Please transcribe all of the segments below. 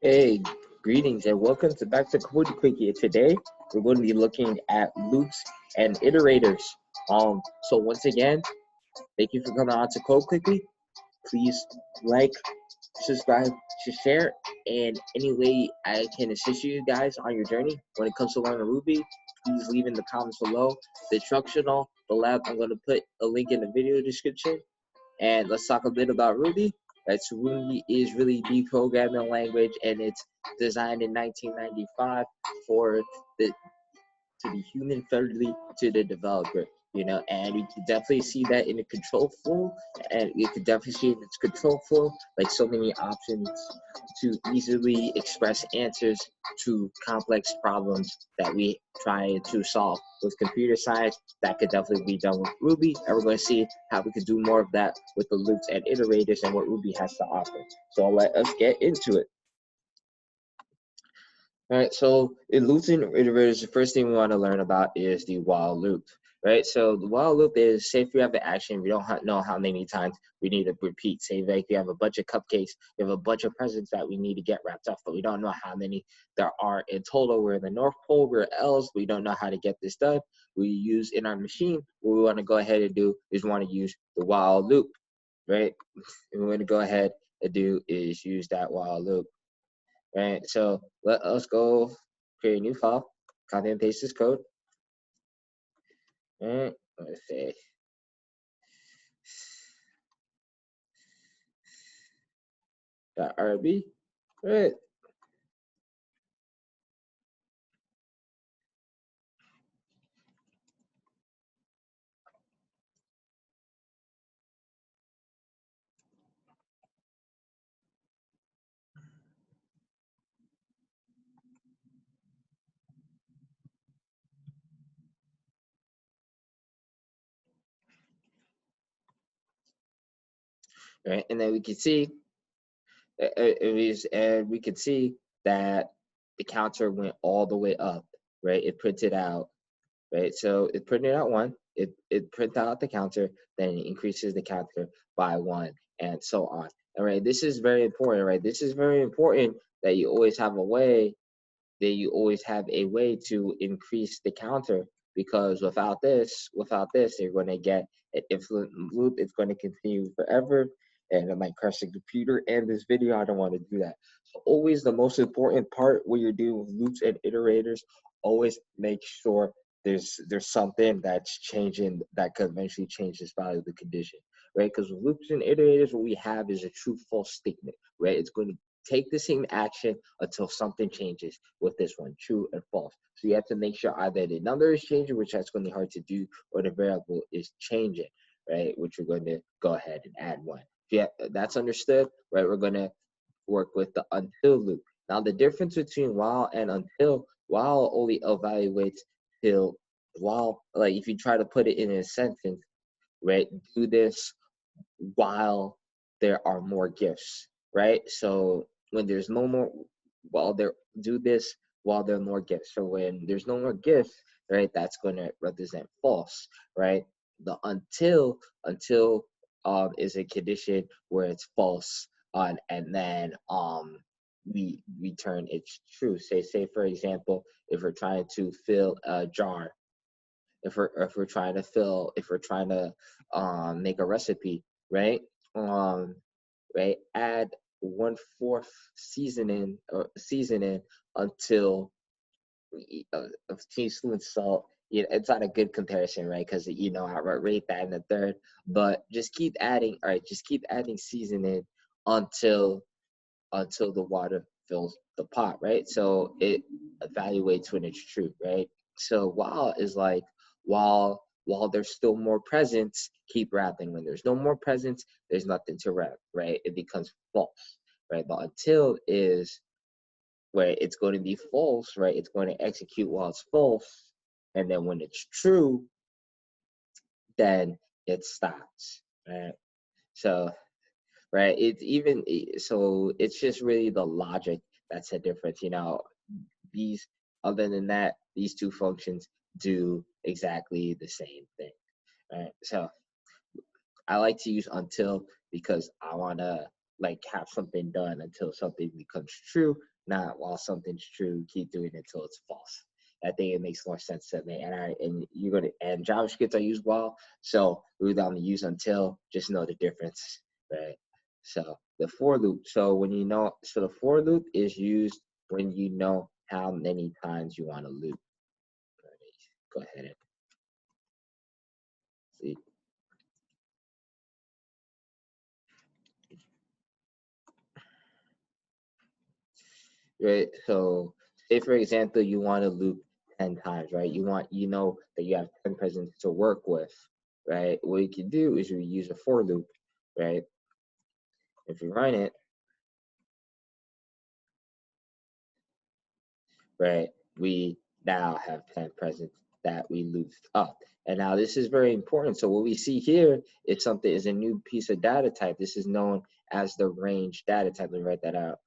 Hey, greetings and welcome to back to Code Quickie. Today we're going to be looking at loops and iterators. So once again, thank you for coming on to Code Quickie. Please like, subscribe, share, and any way I can assist you guys on your journey when it comes to learning Ruby, please leave in the comments below. The instructional, the lab, I'm going to put a link in the video description. And let's talk a bit about Ruby. Right, so Ruby is really the programming language, and it's designed in 1995 for the to be human friendly to the developer. And you can definitely see that in the control flow, and you can definitely see in its control flow, like so many options to easily express answers to complex problems that we try to solve. With computer science, that could definitely be done with Ruby, and we're going to see how we could do more of that with the loops and iterators and what Ruby has to offer. So let us get into it. All right, so in loops and iterators, the first thing we want to learn about is the while loop, right? So the while loop is, say if we have an action, we don't know how many times we need to repeat. Say like we have a bunch of cupcakes, we have a bunch of presents that we need to get wrapped up, but we don't know how many there are in total. We're in the North Pole, we're else, we don't know how to get this done. We use in our machine, what we want to go ahead and do is we want to use the while loop, right? And we want to go ahead and do is use that while loop. Right, so let us go create a new file, copy and paste this code. All right, let's say .rb. Right. Right, and then we can see we could see that the counter went all the way up. Right, it printed out. Right, so it printed out 1. It printed out the counter, then it increases the counter by 1, and so on. All right, this is very important. Right, this is very important that you always have a way to increase the counter, because without this you're going to get an infinite loop. It's going to continue forever, and it might crash the computer and this video. I don't want to do that. So always the most important part when you're dealing with loops and iterators, always make sure there's something that's changing that could eventually change this value of the condition, right? Because with loops and iterators, what we have is a true false statement, right? It's going to take the same action until something changes. With this one, true and false. So you have to make sure either the number is changing, which that's going to be hard to do, or the variable is changing, right? Which we're going to go ahead and add 1. Yeah, that's understood, right? We're going to work with the until loop. Now the difference between while and until, while only evaluates till, while, like if you try to put it in a sentence, right? Do this while there are more gifts, right? So when there's no more, do this while there are more gifts. So when there's no more gifts, right, that's going to represent false, right? The until is a condition where it's false, and then we return it's true. Say for example, if we're trying to fill a jar, if we're trying to make a recipe, right? Um, right, add 1/4 seasoning until of teaspoon salt. It's not a good comparison, right? Because I rate that in the third, but just keep adding. All right, just keep adding seasoning until the water fills the pot, right? So it evaluates when it's true, right? So while is like, while there's still more presents, keep wrapping. When there's no more presents, there's nothing to wrap, right? It becomes false, right? But until is where it's going to be false, right? It's going to execute while it's false, and then when it's true, then it stops, right? So right, so it's just really the logic that's the difference. These Other than that, these two functions do exactly the same thing, right? So I like to use until because I want to like have something done until something becomes true, not while something's true, keep doing it until it's false. I think it makes more sense to me. And you're gonna and JavaScript I use while, so we're gonna use until, just know the difference, right? So the for loop. So when you know, so the for loop is used when you know how many times you want to loop. Go ahead and see. Right. So say for example you want to loop 10 times, right? You know that you have 10 presents to work with, right? What you can do is you use a for loop, right? If you run it, right, we now have 10 presents that we looped up. And now this is very important. So what we see here is something is a new piece of data type. This is known as the range data type. Let me write that out.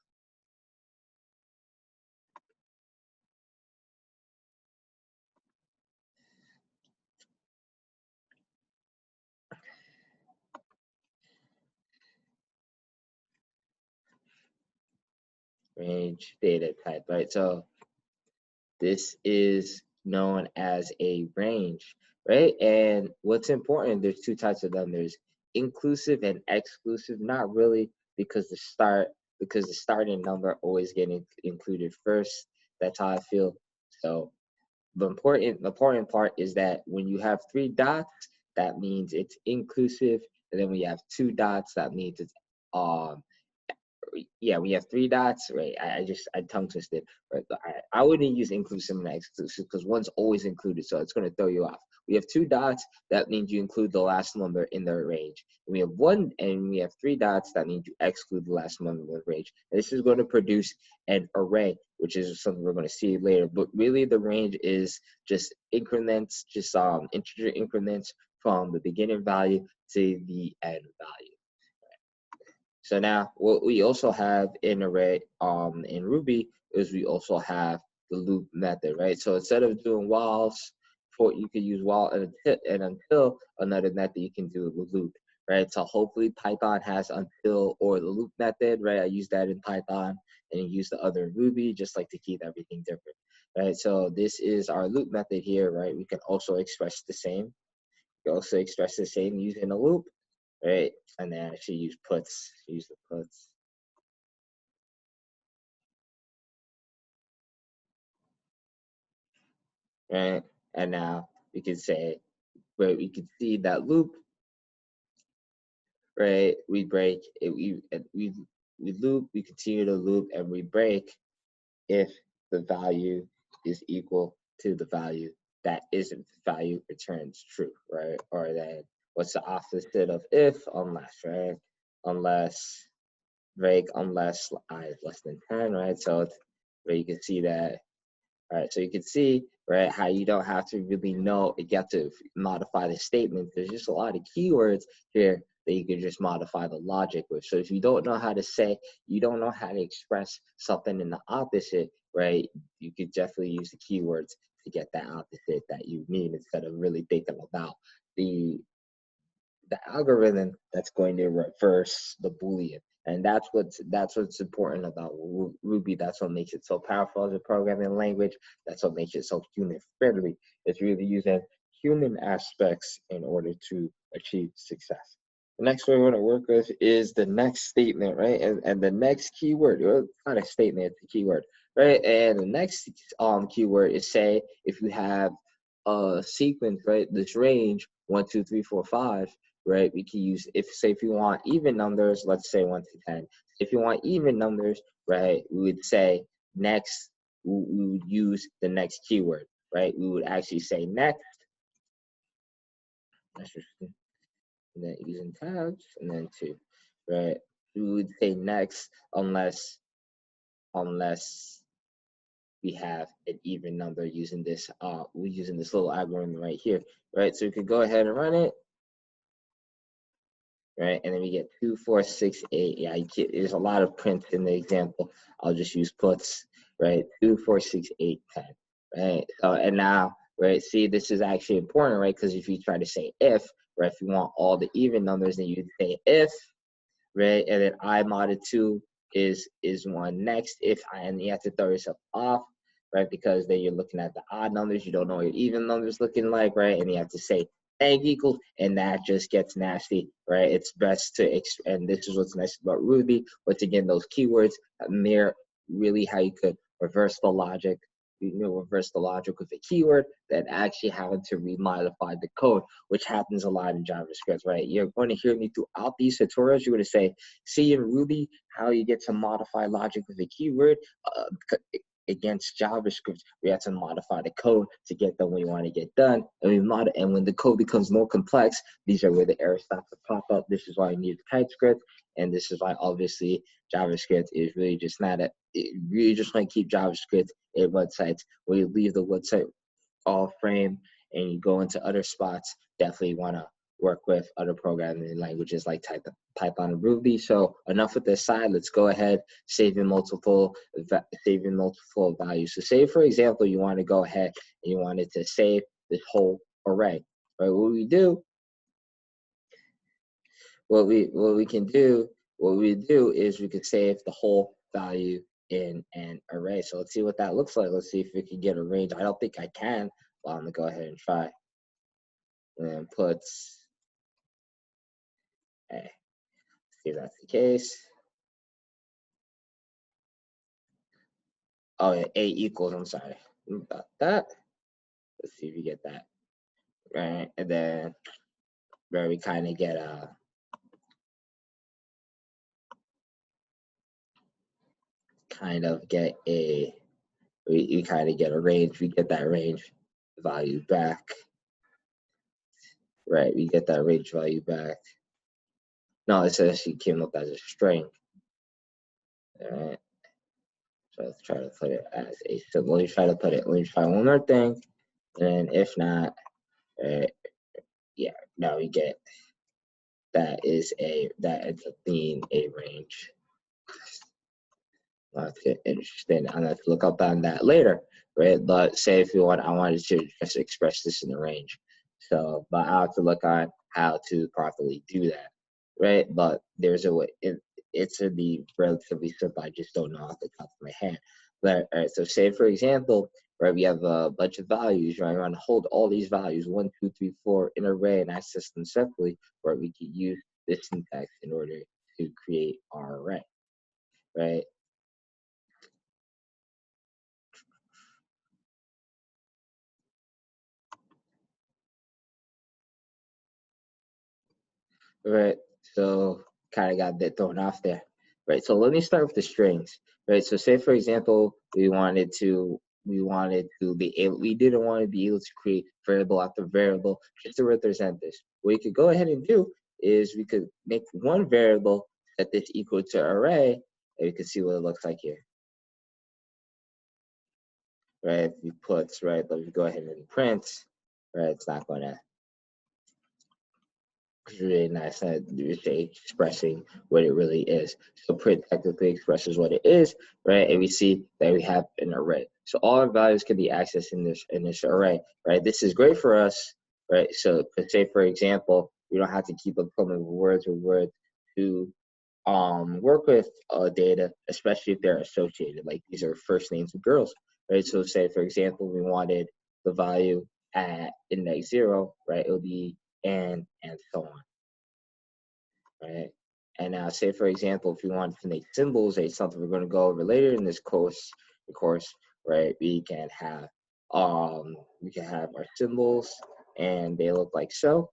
Range data type, right? So this is known as a range, right? And what's important, there's two types of them. There's inclusive and exclusive, not really, because the starting number always getting included first. That's how I feel. So the important part is that when you have three dots, that means it's inclusive. And then when you have two dots, that means it's um yeah, we have three dots, right? I tongue twisted, right? I wouldn't use inclusive and exclusive because one's always included, so it's going to throw you off. We have two dots, that means you include the last number in the range. And we have one, and we have three dots, that means you exclude the last number in the range. And this is going to produce an array, which is something we're going to see later. But really, the range is just increments, just integer increments from the beginning value to the end value. So now what we also have in array in Ruby is we also have the loop method, right? So instead of doing whiles, you could use while and until. Another method you can do with loop, right? So hopefully Python has until or the loop method, right? I use that in Python and you use the other in Ruby, just like to keep everything different, right? So this is our loop method here, right? We can also express the same. You also express the same using a loop, right? And then actually use puts, use the puts. Right? And now we can say, right, we can see that loop, right? We break it, we loop, we continue to loop and we break if the value is equal to the value that isn't the value returns true, right? Or then what's the opposite of if? Unless, right? Unless break unless I is less than 10, right? So it's where you can see that. All right, so you can see, right, how you don't have to really know, you have to modify the statement. There's just a lot of keywords here that you can just modify the logic with. So if you don't know how to say, you don't know how to express something in the opposite, right, you could definitely use the keywords to get that opposite that you need instead of really thinking about the the algorithm that's going to reverse the Boolean. And that's what's important about Ruby. That's what makes it so powerful as a programming language. That's what makes it so human friendly. It's really using human aspects in order to achieve success. The next one we're going to work with is the next statement, right? And the next keyword, well, it's not a statement, it's a keyword, right? And the next keyword is say if you have a sequence, right? This range 1, 2, 3, 4, 5, right? We can use if you want even numbers, let's say 1 to 10. If you want even numbers, right? We would say next. We would use the next keyword, right? We would actually say next. And then using tabs, and then 2, right? We would say next unless we have an even number using this we're using this little algorithm right here, right? So we could go ahead and run it, right? And then we get 2, 4, 6, 8. Yeah, there's a lot of prints in the example. I'll just use puts, right? 2, 4, 6, 8, 10, right? And now, right, see, this is actually important, right? Because if you try to say if, right, if you want all the even numbers, then you'd say if right? And then I modded 2 is one next. If I, and you have to throw yourself off, right? Because then you're looking at the odd numbers, you don't know what your even numbers looking like, right? And you have to say egg equals, and that just gets nasty, right? It's best to, and this is what's nice about Ruby, once again, those keywords, and they're really how you could reverse the logic, reverse the logic with a keyword, than actually having to remodify the code, which happens a lot in JavaScript, right? You're going to hear me throughout these tutorials. You're going to say, see in Ruby how you get to modify logic with a keyword. Against JavaScript, we have to modify the code to get done what we want to get done. And when the code becomes more complex, these are where the errors start to pop up. This is why you need TypeScript, and this is why obviously JavaScript is really just not it really just want to keep JavaScript in websites. Where you leave the website all frame and you go into other spots, definitely want to work with other programming languages like Python and Ruby. So enough with this side. Let's go ahead, saving multiple values. So say, for example, you want to go ahead and you wanted to save this whole array. Right? What we do is we could save the whole value in an array. So let's see what that looks like. Let's see if we can get a range. I don't think I can, but I'm gonna go ahead and try. And puts, hey, see if that's the case. Oh yeah, A equals, I'm sorry about that. Let's see if you get that. Right, and then where we kind of get a we kind of get a range. We get that range value back. Right, we get that range value back. No, it says she came up as a string. All right. So let's try to put it as a symbol. Let me try one more thing. And if not, yeah, now we get that ends up being a range. That's interesting. I'm gonna have to look up on that later, right? But say if you want, I wanted to just express this in a range. So, but I have to look on how to properly do that, right? But there's a way. It's gonna be relatively simple. I just don't know off the top of my head. But all right, so say for example, right, we have a bunch of values, right? We want to hold all these values 1, 2, 3, 4 in an array and access them separately, where we can use this syntax in order to create our array, right? Right. So kind of got that thrown off there. Right. So let me start with the strings. Right. So say for example, we didn't want to be able to create variable after variable just to represent this. What we could go ahead and do is we could make one variable set this equal to array, and we can see what it looks like here. Right. If we put, right, but we go ahead and print, right, it's not gonna really nice at expressing what it really is. So print technically expresses what it is, right? And we see that we have an array. So all our values can be accessed in this array, right? This is great for us, right? So say for example, we don't have to keep on coming word to word to work with data, especially if they're associated. Like these are first names of girls, right? So say for example, we wanted the value at index 0, right? It would be and so on, right? And now say for example, if we wanted to make symbols, it's something we're going to go over later in this course, right? We can have our symbols and they look like so,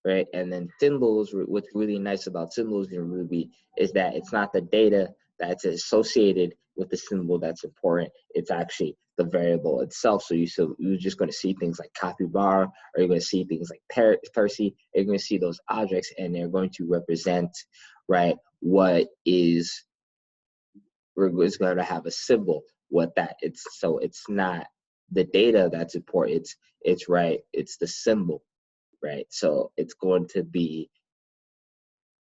right? And then symbols, what's really nice about symbols in Ruby is that it's not the data that's associated with the symbol that's important. It's actually the variable itself. So you're just going to see things like capybara, or you're going to see things like Percy. You're going to see those objects, and they're going to represent, right, what is going to have a symbol. What that it's so it's not the data that's important. It's the symbol, right? So it's going to be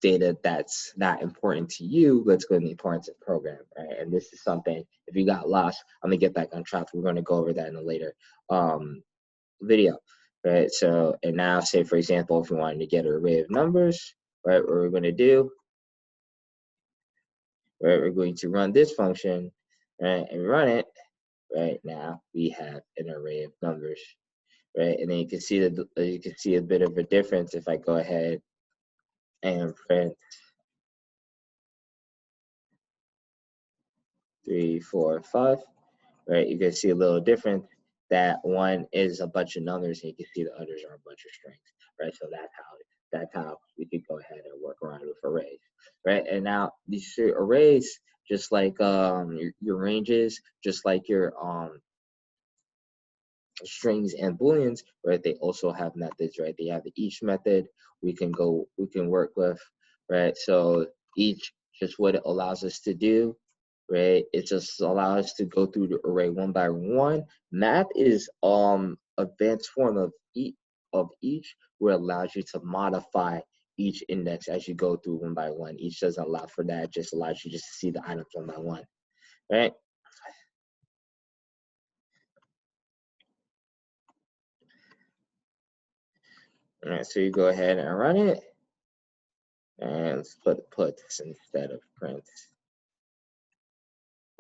data that's not important to you, but it's going to be important to the program, right? And this is something, if you got lost, I'm going to get back on track. We're going to go over that in a later video, right? So, and now say, for example, if we wanted to get an array of numbers, right, what we're going to do, right, we're going to run this function, right, and run it. Right now, we have an array of numbers, right, and then you can see a bit of a difference if I go ahead and print 3, 4, 5. Right, you can see a little difference. That one is a bunch of numbers, and you can see the others are a bunch of strings. Right, so that's how we could go ahead and work around with arrays. Right, and now these arrays, just like your ranges, just like your strings and booleans, right, they also have methods, right? They have the each method we can work with, right? So each, just what it allows us to do, right? It just allows us to go through the array one by one. Math is advanced form of each, where it allows you to modify each index as you go through one by one. Each doesn't allow for that, it just allows you just to see the items one by one, right? All right, so you go ahead and run it, and let's put puts instead of prints,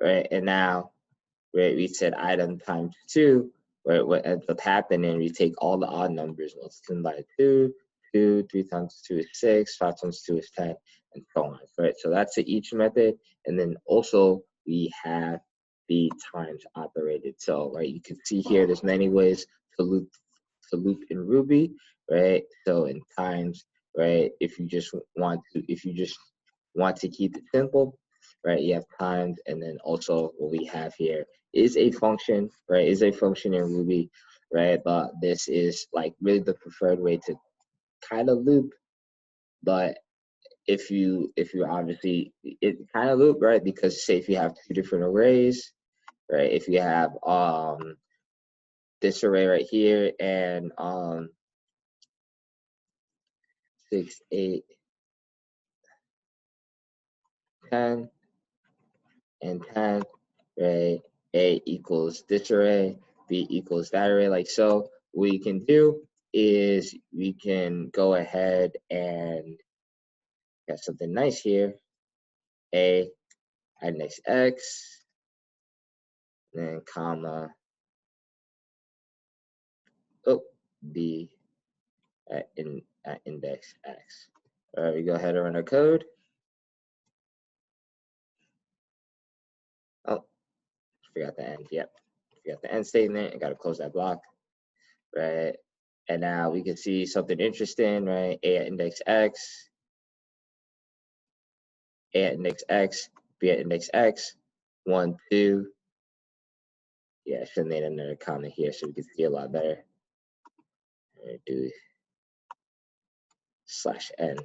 right? And now, right, we said item times 2, right? What ends up happening, we take all the odd numbers, multiply by 2, 2, 3 times 2 is 6, 5 times 2 is 10, and so on, right? So that's the each method, and then also we have the times operated. So, right, you can see here, there's many ways to loop in Ruby, right? So in times, right, if you just want to keep it simple, right, you have times, and then also what we have here is a function, right? Is a function in Ruby, right? But this is like really the preferred way to kind of loop. But if you obviously, it kind of loop, right? Because say if you have two different arrays, right? If you have this array right here and 6, 8, 10, and 10, right? A equals this array, B equals that array, like so. What you can do is we can go ahead and get something nice here. A at index X, then comma, B at index X. All right, we go ahead and run our code. Oh, forgot the end. Yep, forgot the end statement. I got to close that block, right? And now we can see something interesting, right? A at index X, A at index X, B at index X, 1, 2. Yeah, I should have made another comment here so we can see a lot better. Do /n.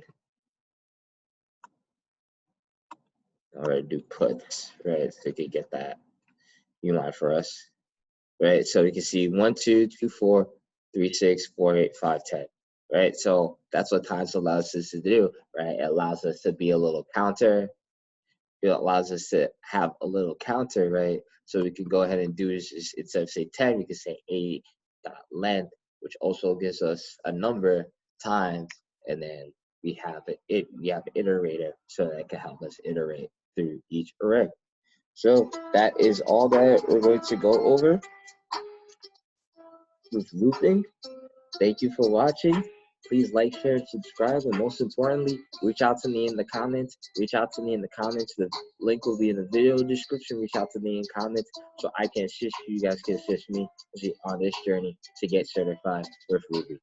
All right, do puts, right? So we can get that UI for us, right? So we can see 1, 2, 2, 4, 3, 6, 4, 8, 5, 10, right? So that's what times allows us to do, right? It allows us to be a little counter. It allows us to have a little counter, right? So we can go ahead and do this, instead of say 10, we can say 8.length, which also gives us a number times, and then we have an iterator, so that can help us iterate through each array. So that is all that we're going to go over with looping. Thank you for watching. Please like, share, and subscribe, and most importantly, reach out to me in the comments. The link will be in the video description. Reach out to me in comments so I can assist you. You guys can assist me on this journey to get certified with Ruby.